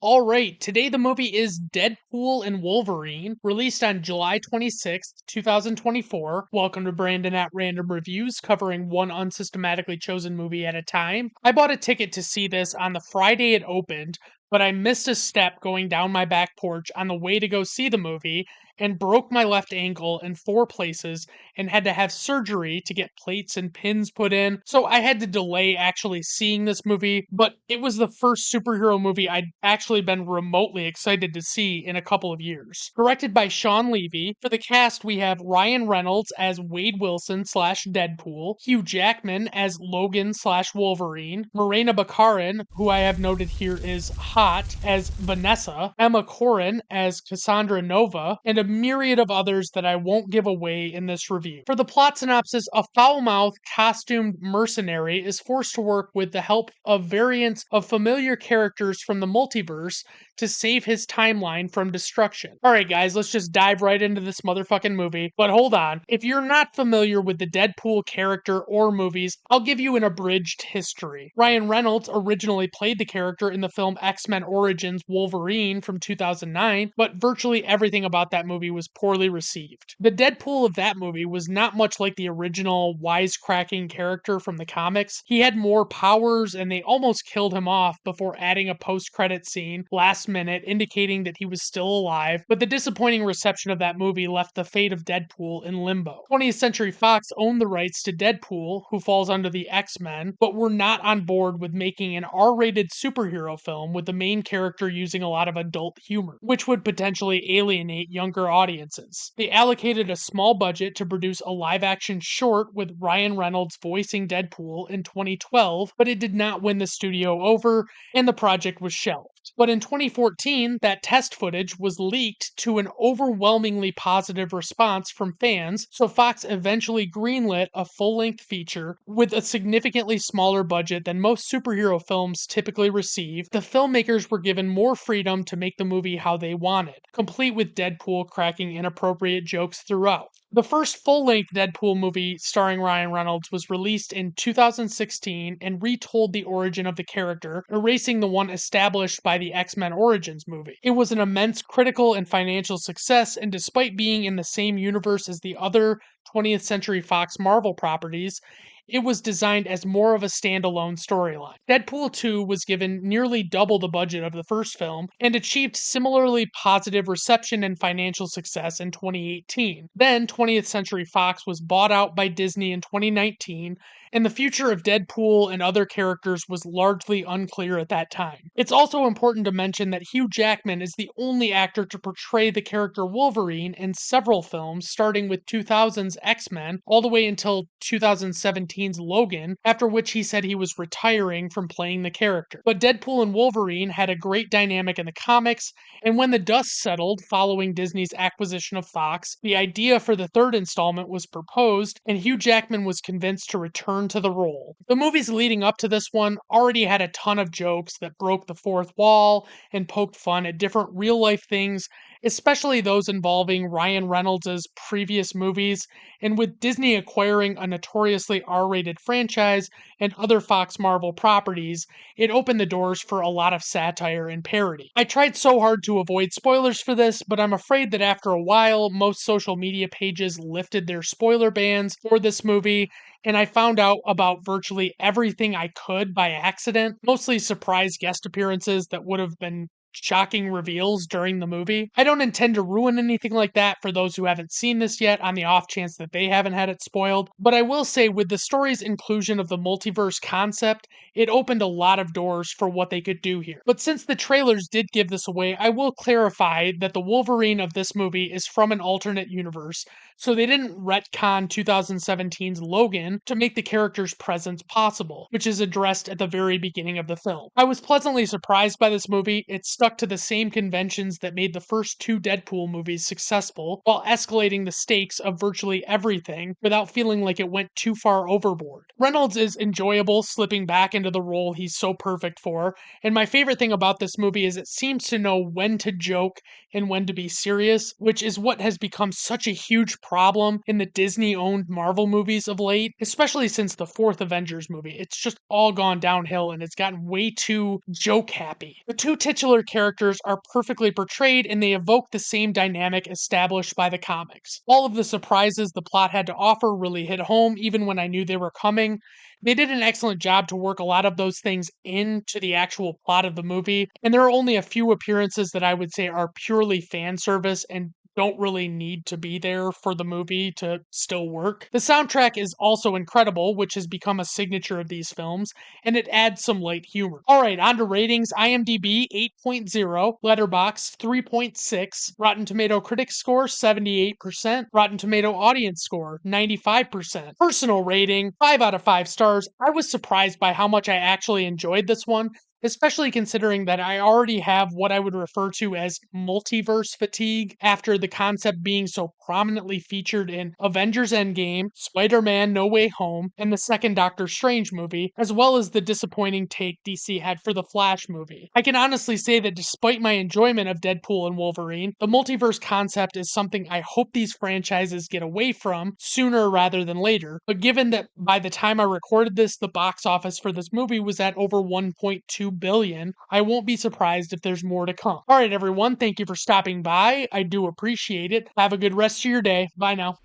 All right, today the movie is Deadpool and Wolverine, released on July 26th, 2024. Welcome to Brandon at Random Reviews, covering one unsystematically chosen movie at a time. I bought a ticket to see this on the Friday it opened, but I missed a step going down my back porch on the way to go see the movie and broke my left ankle in four places and had to have surgery to get plates and pins put in. So I had to delay actually seeing this movie, but it was the first superhero movie I'd actually been remotely excited to see in a couple of years. Directed by Sean Levy, for the cast we have Ryan Reynolds as Wade Wilson slash Deadpool, Hugh Jackman as Logan slash Wolverine, Morena Baccarin, who I have noted here is hot, as Vanessa, Emma Corrin as Cassandra Nova, and a myriad of others that I won't give away in this review. For the plot synopsis, a foul-mouthed, costumed mercenary is forced to work with the help of variants of familiar characters from the multiverse to save his timeline from destruction. Alright guys, let's just dive right into this motherfucking movie. But hold on, if you're not familiar with the Deadpool character or movies, I'll give you an abridged history. Ryan Reynolds originally played the character in the film X-Men Origins Wolverine from 2009, but virtually everything about that movie was poorly received. The Deadpool of that movie was not much like the original wisecracking character from the comics. He had more powers and they almost killed him off before adding a post-credit scene last minute indicating that he was still alive, but the disappointing reception of that movie left the fate of Deadpool in limbo. 20th Century Fox owned the rights to Deadpool, who falls under the X-Men, but were not on board with making an R-rated superhero film with the main character using a lot of adult humor, which would potentially alienate younger audiences. They allocated a small budget to produce a live-action short with Ryan Reynolds voicing Deadpool in 2012, but it did not win the studio over, and the project was shelved. But in 2014, that test footage was leaked to an overwhelmingly positive response from fans, so Fox eventually greenlit a full-length feature with a significantly smaller budget than most superhero films typically receive. The filmmakers were given more freedom to make the movie how they wanted, complete with Deadpool cracking inappropriate jokes throughout. The first full-length Deadpool movie starring Ryan Reynolds was released in 2016 and retold the origin of the character, erasing the one established by the X-Men Origins movie. It was an immense critical and financial success, and despite being in the same universe as the other 20th Century Fox Marvel properties, it was designed as more of a standalone storyline. Deadpool 2 was given nearly double the budget of the first film and achieved similarly positive reception and financial success in 2018. Then 20th Century Fox was bought out by Disney in 2019, and the future of Deadpool and other characters was largely unclear at that time. It's also important to mention that Hugh Jackman is the only actor to portray the character Wolverine in several films, starting with 2000's X-Men all the way until 2017's Logan, after which he said he was retiring from playing the character. But Deadpool and Wolverine had a great dynamic in the comics, and when the dust settled following Disney's acquisition of Fox, the idea for the third installment was proposed, and Hugh Jackman was convinced to return to the role. The movies leading up to this one already had a ton of jokes that broke the fourth wall and poked fun at different real-life things, especially those involving Ryan Reynolds' previous movies, and with Disney acquiring a notoriously R-rated franchise and other Fox Marvel properties, it opened the doors for a lot of satire and parody. I tried so hard to avoid spoilers for this, but I'm afraid that after a while, most social media pages lifted their spoiler bans for this movie, and I found out about virtually everything I could by accident, mostly surprise guest appearances that would have been shocking reveals during the movie. I don't intend to ruin anything like that for those who haven't seen this yet on the off chance that they haven't had it spoiled, but I will say with the story's inclusion of the multiverse concept, it opened a lot of doors for what they could do here. But since the trailers did give this away, I will clarify that the Wolverine of this movie is from an alternate universe, so they didn't retcon 2017's Logan to make the character's presence possible, which is addressed at the very beginning of the film. I was pleasantly surprised by this movie. It stuck to the same conventions that made the first two Deadpool movies successful, while escalating the stakes of virtually everything without feeling like it went too far overboard. Reynolds is enjoyable slipping back into the role he's so perfect for, and my favorite thing about this movie is it seems to know when to joke and when to be serious, which is what has become such a huge problem in the Disney-owned Marvel movies of late, especially since the fourth Avengers movie. It's just all gone downhill and it's gotten way too joke-happy. The two titular characters are perfectly portrayed and they evoke the same dynamic established by the comics. All of the surprises the plot had to offer really hit home, even when I knew they were coming. They did an excellent job to work a lot of those things into the actual plot of the movie, and there are only a few appearances that I would say are purely fan service and don't really need to be there for the movie to still work. The soundtrack is also incredible, which has become a signature of these films, and it adds some light humor. All right, on to ratings. IMDb 8.0, Letterboxd 3.6, Rotten Tomato critic score 78%, Rotten Tomato audience score 95%. Personal rating 5 out of 5 stars. I was surprised by how much I actually enjoyed this one, especially considering that I already have what I would refer to as multiverse fatigue after the concept being so prominently featured in Avengers Endgame, Spider Man No Way Home, and the second Doctor Strange movie, as well as the disappointing take DC had for the Flash movie. I can honestly say that despite my enjoyment of Deadpool and Wolverine, the multiverse concept is something I hope these franchises get away from sooner rather than later. But given that by the time I recorded this, the box office for this movie was at over 1.2 billion, I won't be surprised if there's more to come. All right, everyone, thank you for stopping by. I do appreciate it. Have a good rest of your day. Bye now.